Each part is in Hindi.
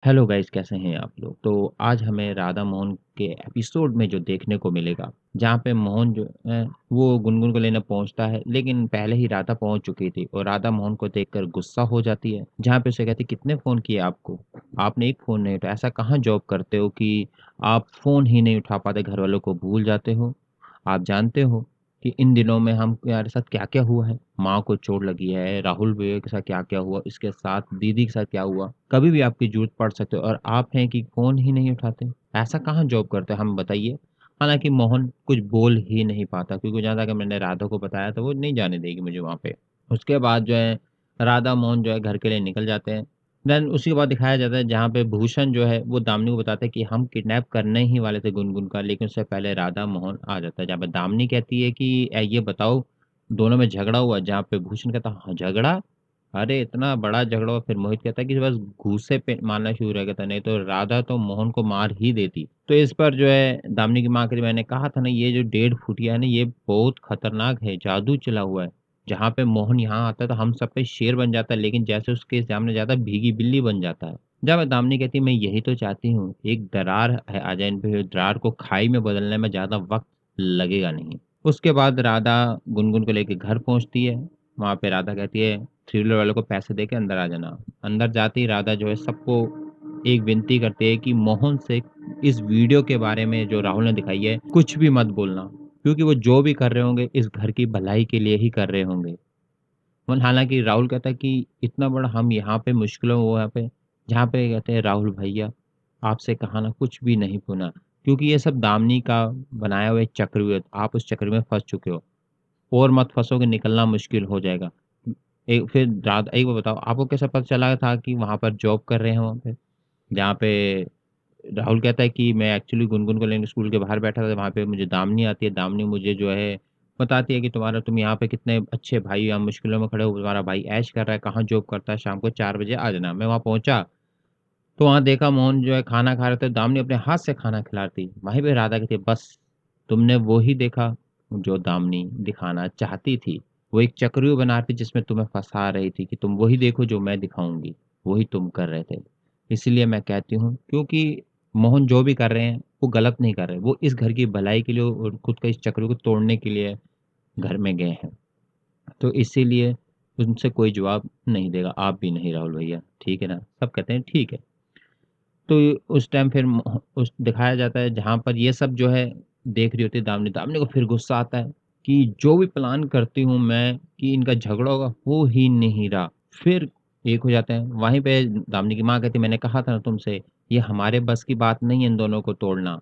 हेलो गाइस, कैसे हैं आप लोग? तो आज हमें राधा मोहन के एपिसोड में जो देखने को मिलेगा, जहाँ पे मोहन जो है वो गुनगुन को लेने पहुँचता है, लेकिन पहले ही राधा पहुँच चुकी थी और राधा मोहन को देखकर गुस्सा हो जाती है। जहाँ पे उसे कहती है, कितने फ़ोन किए आपको? आपने एक फ़ोन नहीं उठाया। ऐसा कहाँ जॉब करते हो कि आप फ़ोन ही नहीं उठा पाते, घरवालों को भूल जाते हो? आप जानते हो कि इन दिनों में हमारे साथ क्या-क्या हुआ है? माँ को चोट लगी है, राहुल भैया के साथ क्या-क्या हुआ, इसके साथ दीदी के साथ क्या हुआ। कभी भी आपकी ज़रूरत पड़ सकती है और आप हैं कि फ़ोन ही नहीं उठाते। ऐसा कहाँ जॉब करते हैं, हम बताइए? हालाँकि मोहन कुछ बोल ही नहीं पाता, क्योंकि जहाँ तक मैंने राधा को बताया था वो नहीं जाने देगी मुझे वहाँ पे। उसके बाद जो है राधा मोहन जो है घर के लिए निकल जाते हैं। देन उसी के बाद दिखाया जाता है जहाँ पे भूषण जो है वो दामिनी को बताता है कि हम किडनैप करने ही वाले थे गुनगुन का, लेकिन उससे पहले राधा मोहन आ जाता है। जहाँ पे दामिनी कहती है कि ये बताओ, दोनों में झगड़ा हुआ? जहाँ पे भूषण कहता है, हाँ, झगड़ा? अरे! इतना बड़ा झगड़ा हुआ। फिर मोहित कहता है कि बस घूँसे पे मारना शुरू रह गया था, नहीं तो राधा तो मोहन को मार ही देती। तो इस पर जो है दामिनी की माँ कहती, मैंने कहा था ना, ये जो डेढ़ फुटिया है ना, ये बहुत खतरनाक है, जादू चला हुआ है। जहाँ पे मोहन यहाँ आता है तो हम सब पे शेर बन जाता है, लेकिन जैसे उसके सामने जाता है भीगी बिल्ली बन जाता है। जब दामिनी कहती है, मैं यही तो चाहती हूँ, एक दरार है आ जाए इन पे, दरार को खाई में बदलने में ज़्यादा वक़्त लगेगा नहीं। उसके बाद राधा गुनगुन को लेके घर पहुँचती है। वहाँ पे राधा कहती है, थ्रिलर वालों को पैसे देके अंदर आ जाना। अंदर जाते ही राधा जो है सबको एक विनती करती है कि मोहन से इस वीडियो के बारे में जो राहुल ने दिखाई है, कुछ भी मत बोलना। क्योंकि वो जो भी कर रहे होंगे इस घर की भलाई के लिए ही कर रहे होंगे। हालाँकि राहुल कहता है कि इतना बड़ा हम यहाँ पे मुश्किलों में, वो यहाँ पे, जहाँ पे कहते हैं, राहुल भैया आपसे कहा ना, कुछ भी नहीं सुना। क्योंकि ये सब दामिनी का बनाया हुआ एक चक्रव्यूह, आप उस चक्र में फँस चुके हो। और मत फँसोगे, निकलना मुश्किल हो जाएगा। एक फिर रात एक बात बताओ, आपको कैसे पता चला था कि वहाँ पर जॉब कर रहे हैं वहाँ पे? जहाँ पे राहुल कहता है कि मैं एक्चुअली गुनगुन को लेने स्कूल के बाहर बैठा था, वहाँ पे मुझे दामिनी आती है, दामिनी मुझे जो है बताती है कि तुम यहाँ पे कितने अच्छे भाई हो, यहाँ मुश्किलों में खड़े हो, तुम्हारा भाई ऐश कर रहा है, कहाँ जॉब करता है, शाम को 4 बजे आ जाना। मैं वहाँ पहुँचा, तो वहाँ देखा मोहन जो है खाना खा रहे थे, दामिनी अपने हाथ से खाना खिला रही थी। वहीं पे राधा कहती है, बस तुमने वो ही देखा जो दामिनी दिखाना चाहती थी। वो एक चक्रव्यूह बना रही थी जिसमें तुम्हें फँसा रही थी कि तुम वही देखो जो मैं दिखाऊँगी, वही तुम कर रहे थे। इसलिए मैं कहती हूँ, क्योंकि मोहन जो भी कर रहे हैं, वो गलत नहीं कर रहे। वो इस घर की भलाई के लिए और खुद का इस चक्रव्यूह को तोड़ने के लिए घर में गए हैं। तो इसीलिए उनसे कोई जवाब नहीं देगा, आप भी नहीं राहुल भैया, ठीक है ना? सब कहते हैं ठीक है। तो उस टाइम फिर उस दिखाया जाता है जहाँ पर ये सब जो है देख रही होती है दामिनी। दामिनी को फिर गुस्सा आता है कि जो भी प्लान करती हूँ मैं कि इनका झगड़ा होगा, हो ही नहीं रहा। फिर एक हो जाते हैं। वहीं पे दामिनी की माँ कहती है, मैंने कहा था ना तुमसे, ये हमारे बस की बात नहीं है इन दोनों को तोड़ना।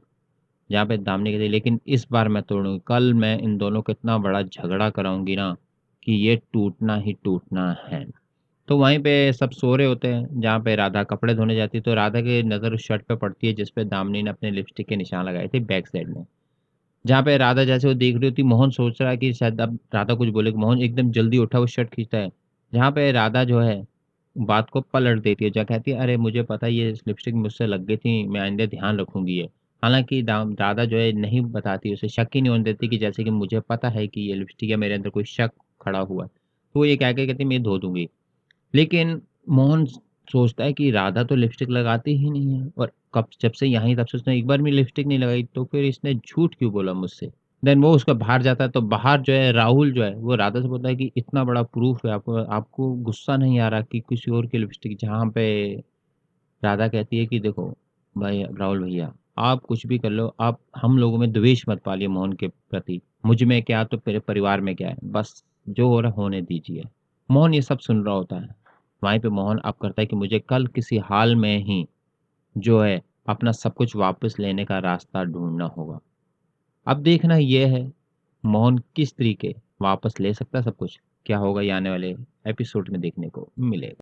जहाँ पे दामिनी कहती है, लेकिन इस बार मैं तोड़ूँगी। कल मैं इन दोनों को इतना बड़ा झगड़ा कराऊँगी ना कि ये टूटना ही टूटना है। तो वहीं पे सब सो रहे होते हैं, जहाँ पे राधा कपड़े धोने जाती है, तो राधा की नज़र उस शर्ट पे पड़ती है जिस पे दामिनी ने अपने लिपस्टिक के निशान लगाए थे बैक साइड में। जहाँ पे राधा जैसे वो देख रही होती, मोहन सोच रहा है कि शायद अब राधा कुछ बोलेगी, मोहन एकदम जल्दी उठा, वो शर्ट खींचता है। जहाँ पे राधा जो है, बात को पलट देती है, जो कहती है, अरे मुझे पता है ये लिपस्टिक मुझसे लग गई थी, मैं आइंदा ध्यान रखूँगी ये। हालाँकि राधा जो है नहीं बताती, उसे शक ही नहीं होने देती कि जैसे कि मुझे पता है कि ये लिपस्टिक है, मेरे अंदर कोई शक खड़ा हुआ है। तो वो ये कह के कहती है, मैं धो दूँगी। लेकिन मोहन सोचता है कि राधा तो लिपस्टिक लगाती ही नहीं है, और कब जब से यहाँ आई तब से उसने एक बार भी लिपस्टिक नहीं लगाई, तो फिर इसने झूठ क्यों बोला मुझसे? देन वो उसका बाहर जाता है, तो बाहर जो है राहुल जो है वो राधा से बोलता है कि इतना बड़ा प्रूफ है, आपको आपको गुस्सा नहीं आ रहा कि किसी और की लिपस्टिक, जहाँ पे राधा कहती है कि देखो भाई राहुल भैया, आप कुछ भी कर लो, आप हम लोगों में द्वेष मत पालिए मोहन के प्रति। मुझ में क्या तो मेरे परिवार में क्या है, बस जो हो रहा है होने दीजिए। मोहन ये सब सुन रहा होता है। वहीं पे मोहन अब करता है कि मुझे कल किसी हाल में ही जो है अपना सब कुछ वापस लेने का रास्ता ढूँढना होगा। अब देखना ये है, मोहन किस तरीके वापस ले सकता है सब कुछ? क्या होगा, ये आने वाले एपिसोड में देखने को मिलेगा।